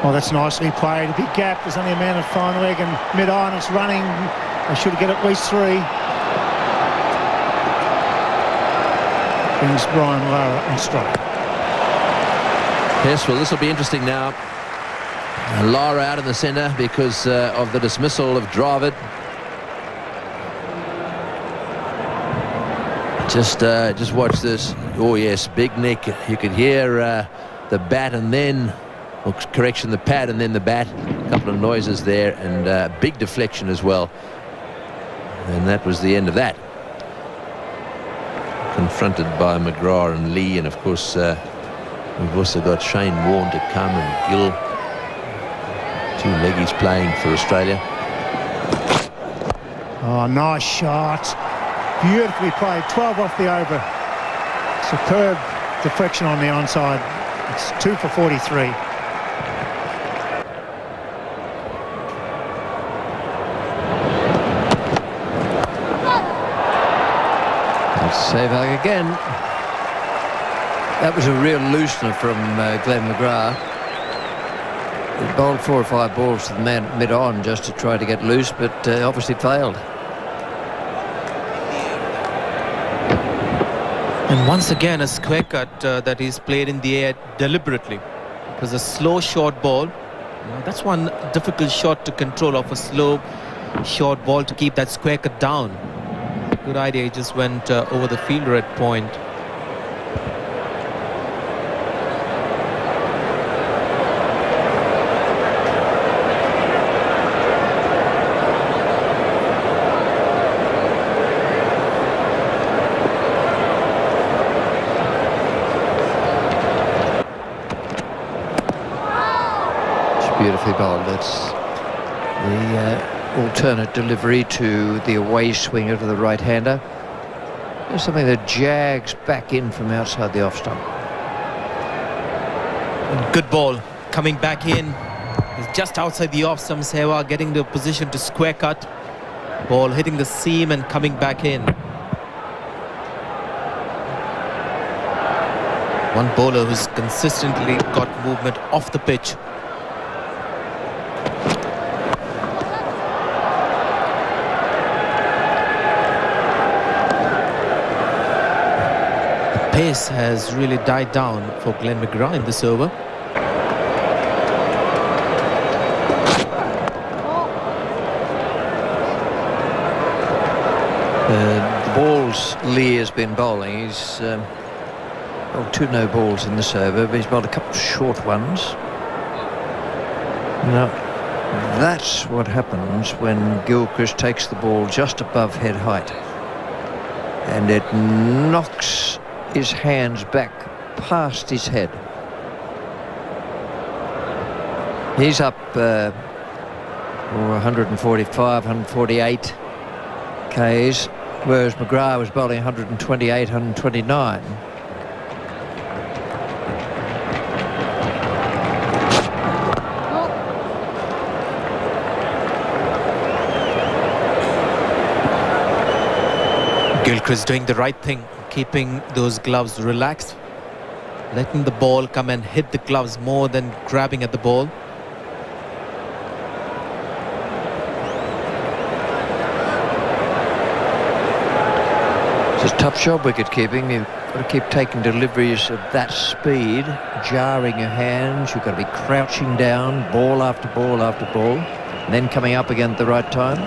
Oh, that's nicely played. A big gap. There's only a man at fine leg and mid-on. It's running. They should get at least 3. Brings Brian Lara on strike. Yes, well, this will be interesting now. Lara out in the centre because of the dismissal of Dravid. Just watch this. Oh yes, big nick. You could hear the bat and then, or correction, the pad and then the bat. A couple of noises there, and big deflection as well. And that was the end of that. Confronted by McGrath and Lee, and of course we've also got Shane Warne to come, and Gill. 2 leggies playing for Australia. Oh, nice shot. Beautifully played. 12 off the over. Superb deflection on the onside. It's 2 for 43. Sehwag again. That was a real loosener from Glenn McGrath. He bowled 4 or 5 balls to the man mid-on just to try to get loose, but obviously failed. And once again, a square cut that is played in the air deliberately. It was a slow short ball. Now, that's one difficult shot to control, of a slow short ball, to keep that square cut down. Good idea. He just went over the fielder at point. Beautifully bowled. That's the alternate delivery to the away swinger to the right-hander. There's something that jags back in from outside the off stump. Good ball coming back in. It's just outside the off stump. Sehwag getting the position to square cut. Ball hitting the seam and coming back in. One bowler who's consistently got movement off the pitch. Pace has really died down for Glenn McGrath in this over. The balls Lee has been bowling, he's bowled 2 no balls in this over, but he's bowled a couple of short ones. Now, that's what happens when Gilchrist takes the ball just above head height, and it knocks his hands back past his head. He's up 145, 148 Ks, whereas McGrath was bowling 128, 129. Gilchrist doing the right thing, keeping those gloves relaxed, letting the ball come and hit the gloves more than grabbing at the ball. It's a tough job wicket keeping. You've got to keep taking deliveries of that speed, jarring your hands. You've got to be crouching down, ball after ball after ball, and then coming up again at the right time.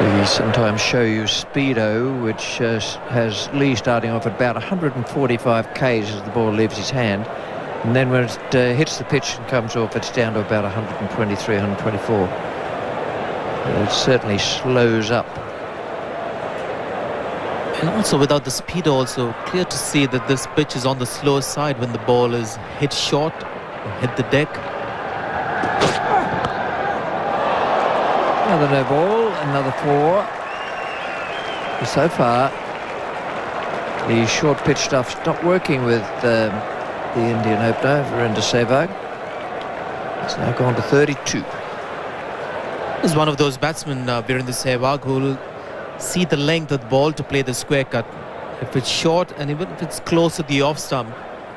We sometimes show you Speedo, which has Lee starting off at about 145 Ks as the ball leaves his hand, and then when it hits the pitch and comes off, it's down to about 123, 124. It certainly slows up. And also without the speed, also clear to see that this pitch is on the slower side when the ball is hit short or hit the deck. Another no ball, another 4. So far, the short pitch stuff's not working with the Indian opener, Virender Sehwag. It's now gone to 32. He's one of those batsmen, Virender Sehwag, who will see the length of the ball to play the square cut. If it's short and even if it's close to the off stump,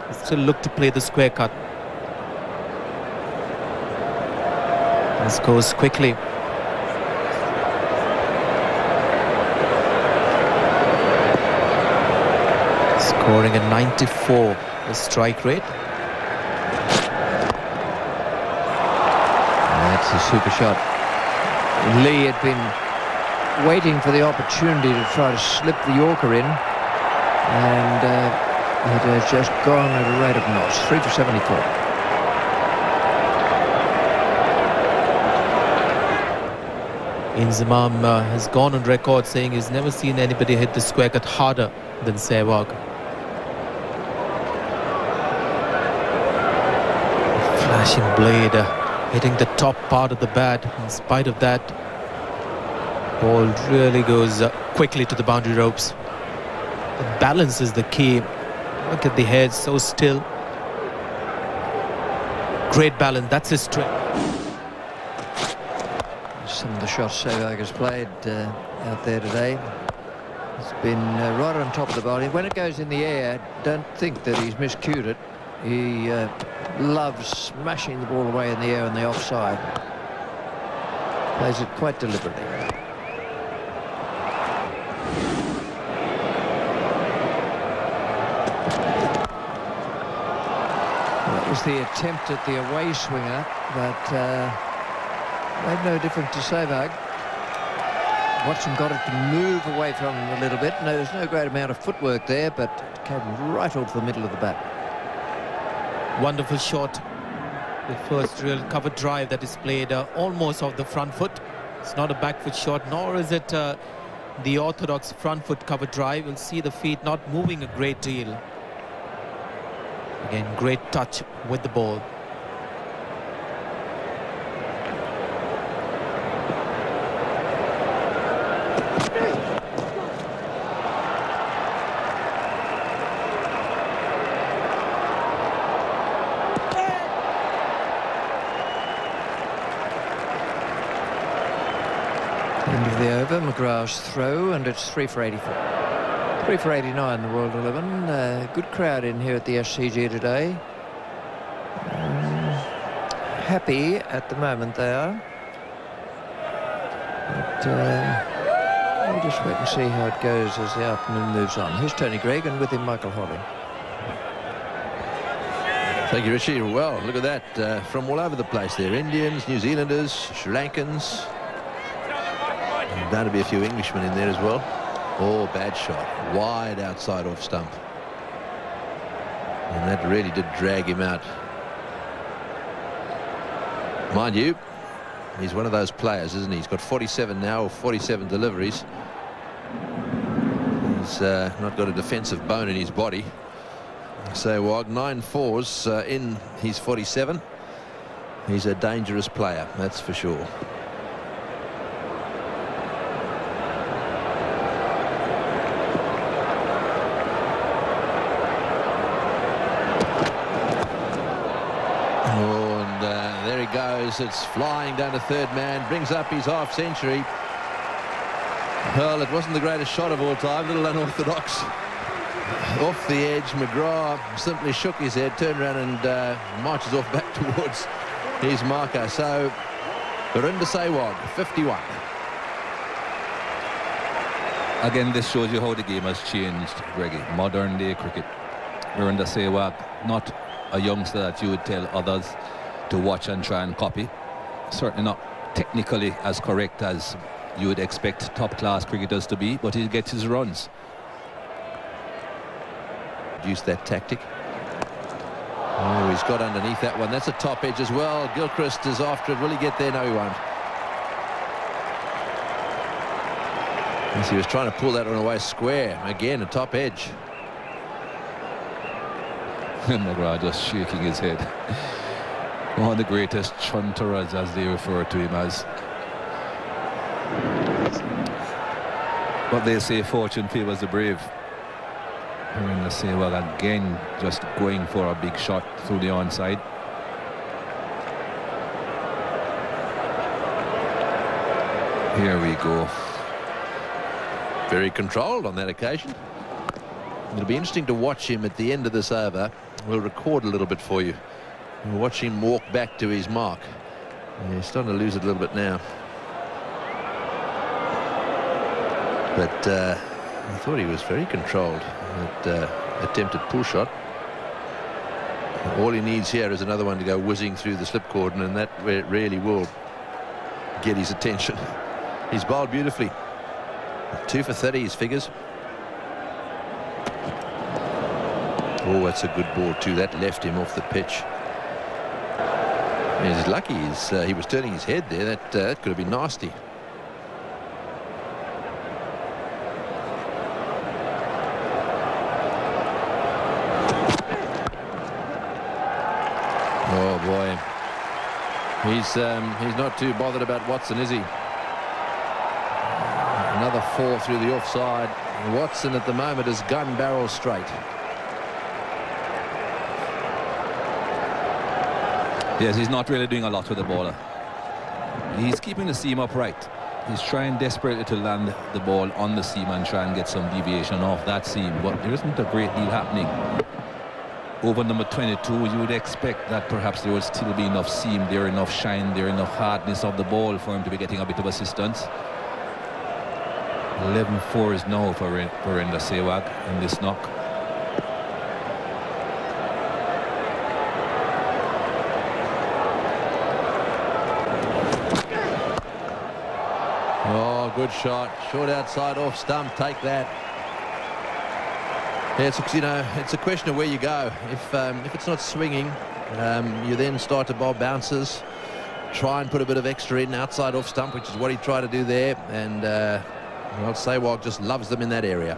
he'll still look to play the square cut. This goes quickly. Scoring a 94 the strike rate. That's a super shot. Lee had been waiting for the opportunity to try to slip the Yorker in, and it has just gone at a rate of knots. 3 for 74. Inzamam has gone on record saying he's never seen anybody hit the square cut harder than Sehwag. Flashing blade hitting the top part of the bat. In spite of that, ball really goes quickly to the boundary ropes. The balance is the key. Look at the head, so still. Great balance, that's his strength. Some of the shots Sehwag has played out there today. It's been right on top of the body. When it goes in the air, don't think that he's miscued it. He loves smashing the ball away in the air on the offside. Plays it quite deliberately. That was the attempt at the away swinger, but made no difference to Sehwag. Watson got it to move away from him a little bit. No, there's no great amount of footwork there, but it came right off the middle of the bat. Wonderful shot. The first real cover drive that is played almost off the front foot. It's not a back foot shot, nor is it the orthodox front foot cover drive. You'll see the feet not moving a great deal. Again, great touch with the ball. End of the over, McGrath's throw, and it's 3 for 84. 3 for 89, the World 11. Good crowd in here at the SCG today. Happy at the moment they are. But we'll just wait and see how it goes as the afternoon moves on. Here's Tony Greig, and with him Michael Holley. Thank you, Richie. Well, look at that. From all over the place there. Indians, New Zealanders, Sri Lankans. Bound to be a few Englishmen in there as well. Oh, bad shot. Wide outside off stump. And that really did drag him out. Mind you, he's one of those players, isn't he? He's got 47 now, or 47 deliveries. He's not got a defensive bone in his body. Sehwag, 9 fours in his 47. He's a dangerous player, that's for sure. Goes, it's flying down to third man, brings up his half century. Well, it wasn't the greatest shot of all time, a little unorthodox. Off the edge, McGrath simply shook his head, turned around and marches off back towards his marker. So Virender Sehwag, 51. Again, this shows you how the game has changed, Greggy. Modern day cricket. Virender Sehwag, not a youngster that you would tell others to watch and try and copy. Certainly not technically as correct as you would expect top-class cricketers to be, but he gets his runs. Use that tactic. Oh, he's got underneath that one. That's a top edge as well. Gilchrist is after it. Will he get there? No, he won't. Yes, he was trying to pull that one away square. Again, a top edge. McGrath just shaking his head. One of the greatest chunterers, as they refer to him as. But they say fortune favours the brave. Virender Sehwag again just going for a big shot through the onside. Here we go. Very controlled on that occasion. It'll be interesting to watch him at the end of this over. We'll record a little bit for you. We'll watch him walk back to his mark. Yeah, he's starting to lose it a little bit now. But I thought he was very controlled at attempted pull shot. All he needs here is another one to go whizzing through the slip cordon, and that really will get his attention. He's bowled beautifully. 2 for 30 his figures. Oh, that's a good ball too. That left him off the pitch. He's lucky he was turning his head there. That could have been nasty. Oh boy, he's not too bothered about Watson, is he? Another 4 through the offside. Watson at the moment is gun barrel straight. Yes, he's not really doing a lot with the ball. He's keeping the seam upright. He's trying desperately to land the ball on the seam and try and get some deviation off that seam, but there isn't a great deal happening. Over number 22, you would expect that perhaps there would still be enough seam there, enough shine there, enough hardness of the ball for him to be getting a bit of assistance. 11-4 is now for Virender Sehwag in this knock. Oh, good shot. Short outside off stump. Take that. Yeah, it's a question of where you go. If it's not swinging, you then start to bowl bounces, try and put a bit of extra in outside off stump, which is what he tried to do there. And well, Sehwag just loves them in that area.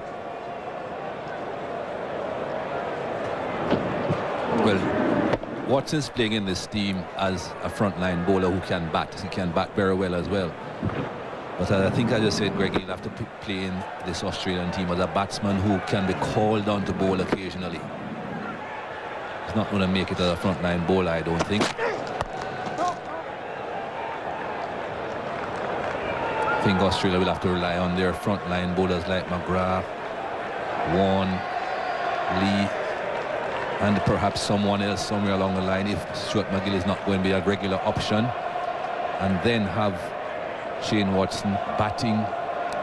Well, Watson's playing in this team as a frontline bowler who can bat. He can bat very well as well. But I think I just said, Greg, he'll have to play in this Australian team as a batsman who can be called on to bowl occasionally. He's not going to make it as a frontline bowler, I don't think. I think Australia will have to rely on their frontline bowlers like McGrath, Warne, Lee, and perhaps someone else somewhere along the line if Stuart McGill is not going to be a regular option, and then have Shane Watson batting,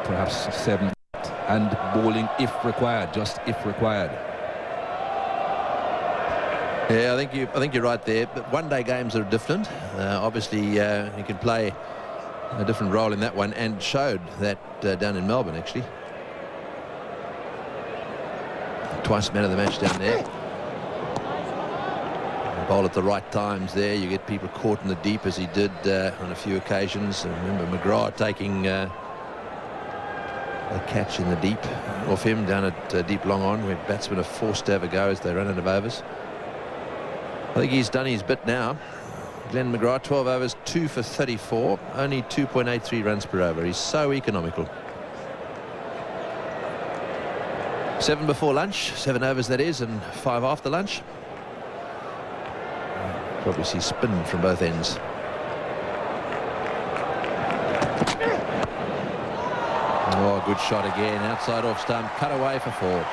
perhaps 7, and bowling if required, just if required. Yeah, I think you're right there. But one-day games are different. Obviously, you can play a different role in that one, and showed that down in Melbourne actually. Twice man of the match down there. Bowl at the right times there. You get people caught in the deep as he did on a few occasions. And remember McGrath taking a catch in the deep off him down at deep long on, where batsmen are forced to have a go as they run out of overs. I think he's done his bit now. Glenn McGrath, 12 overs, 2 for 34, only 2.83 runs per over. He's so economical. 7 before lunch, 7 overs that is, and 5 after lunch. Probably see spin from both ends. Oh, good shot again. Outside off stump. Cut away for 4.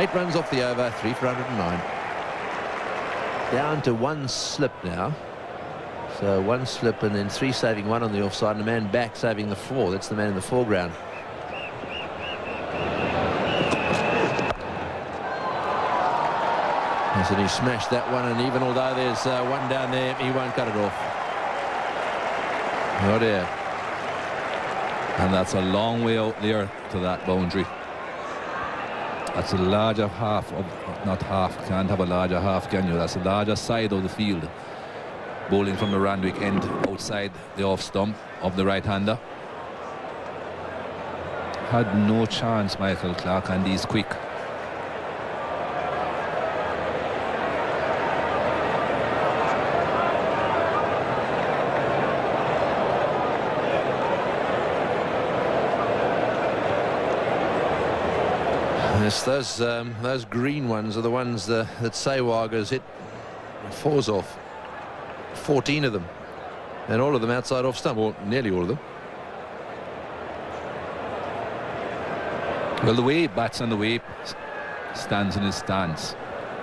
8 runs off the over. 3 for 109. Down to 1 slip now. So 1 slip and then 3 saving 1 on the offside. And a man back saving the 4. That's the man in the foreground. And he smashed that one, and even although there's one down there, he won't cut it off. Oh dear. And that's a long way out there to that boundary. That's a larger half of, not half, can't have a larger half, can you? That's a larger side of the field. Bowling from the Randwick end outside the off stump of the right-hander. Had no chance, Michael Clarke, and he's quick. Yes, those green ones are the ones that Sehwag has hit 4s off. 14 of them, and all of them outside off stump, or nearly all of them. Well, the way he bats and the way he stands in his stance,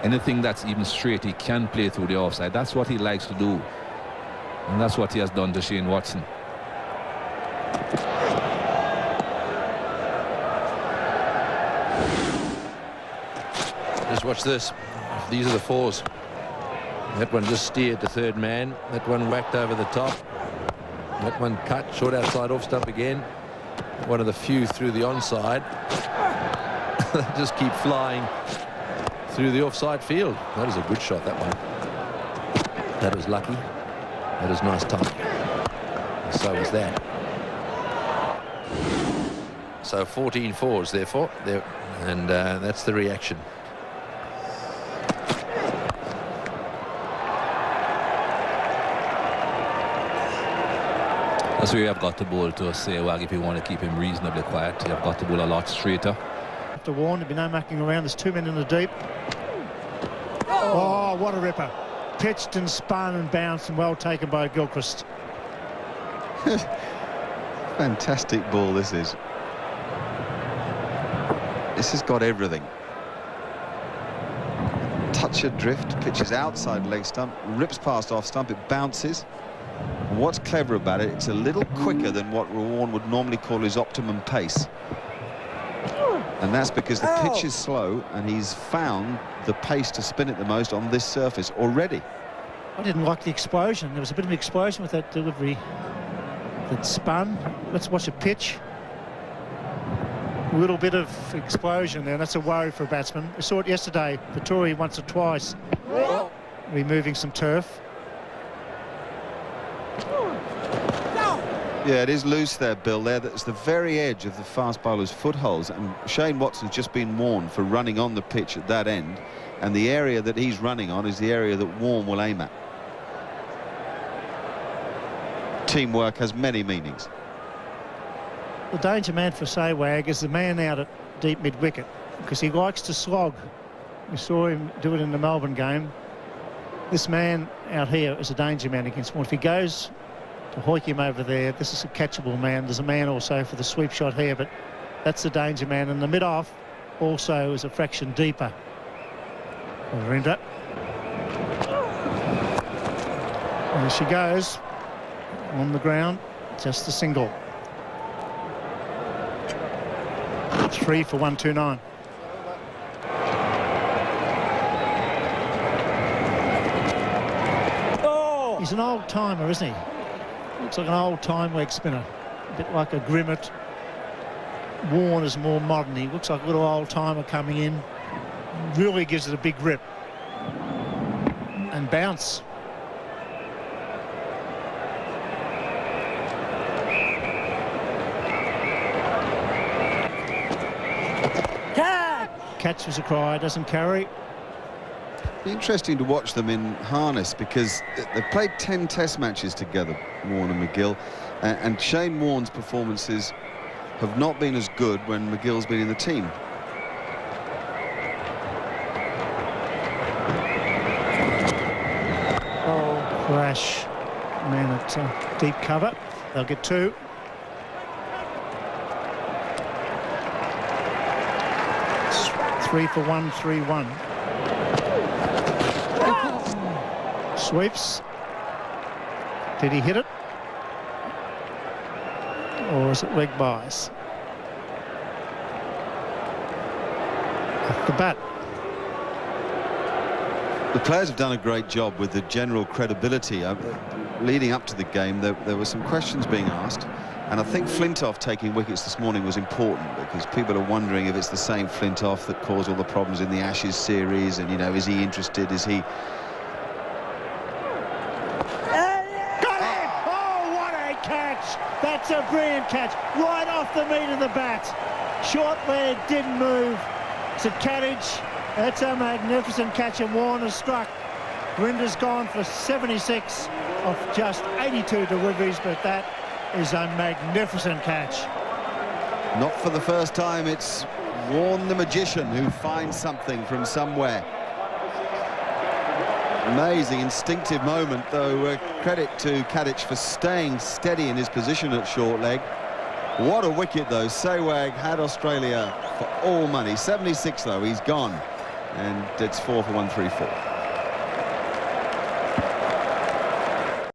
anything that's even straight, he can play through the offside. That's what he likes to do. And that's what he has done to Shane Watson. Just watch this. These are the fours. That one just steered to third man. That one whacked over the top. That one cut short outside off stump again. One of the few through the onside. Just keep flying through the offside field. That is a good shot, that one. That was lucky. That was nice timing. So was that. So 14 fours, therefore. And that's the reaction. That's where you have got to bowl to Sehwag if you want to keep him reasonably quiet. You have got to bowl a lot straighter. To warn, there'll be no mucking around. There's 2 men in the deep. Oh, what a ripper. Pitched and spun and bounced, and well taken by Gilchrist. Fantastic ball this is. This has got everything. Touch adrift, pitches outside leg stump, rips past off stump, it bounces. And what's clever about it, it's a little quicker than what Warne would normally call his optimum pace. And that's because the pitch is slow, and he's found the pace to spin it the most on this surface already. I didn't like the explosion. There was a bit of an explosion with that delivery that spun. Let's watch a pitch. A little bit of explosion there. That's a worry for a batsman. We saw it yesterday. Vittori once or twice removing some turf. Yeah, it is loose there, Bill. That's the very edge of the fast bowler's footholds, and Shane Watson's just been warned for running on the pitch at that end, and the area that he's running on is the area that Warne will aim at. Teamwork has many meanings. The danger man for Sehwag is the man out at deep mid-wicket, because he likes to slog. We saw him do it in the Melbourne game. This man out here is a danger man against Warne. If he goes to hoik him over there, this is a catchable man. There's a man also for the sweep shot here, but that's the danger man. And the mid-off also is a fraction deeper. Virender. There she goes on the ground, just a single. 3 for 129. He's an old timer, isn't he? Looks like an old time leg spinner, a bit like a Grimmett. Warne is more modern. He looks like a little old timer coming in. Really gives it a big rip and bounce. Catch was a cry, doesn't carry. Be interesting to watch them in harness, because they've played 10 test matches together, Warne and McGill, and Shane Warne's performances have not been as good when McGill's been in the team. Oh, crash. Man at deep cover. They'll get 2. It's 3 for 131. Sweeps. Did he hit it? Or is it leg bias? Off the bat. The players have done a great job with the general credibility. Leading up to the game, there were some questions being asked, and I think Flintoff taking wickets this morning was important, because people are wondering if it's the same Flintoff that caused all the problems in the Ashes series, and, you know, is he interested, is he... That's a brilliant catch, right off the meat of the bat. Short leg, didn't move. To Kadich. That's a magnificent catch, and Warne has struck. Virender's gone for 76 of just 82 deliveries, but that is a magnificent catch. Not for the first time, it's Warne the magician who finds something from somewhere. Amazing instinctive moment, though. Credit to Kadich for staying steady in his position at short leg. What a wicket, though. Sehwag had Australia for all money. 76, though, he's gone. And it's 4 for 134.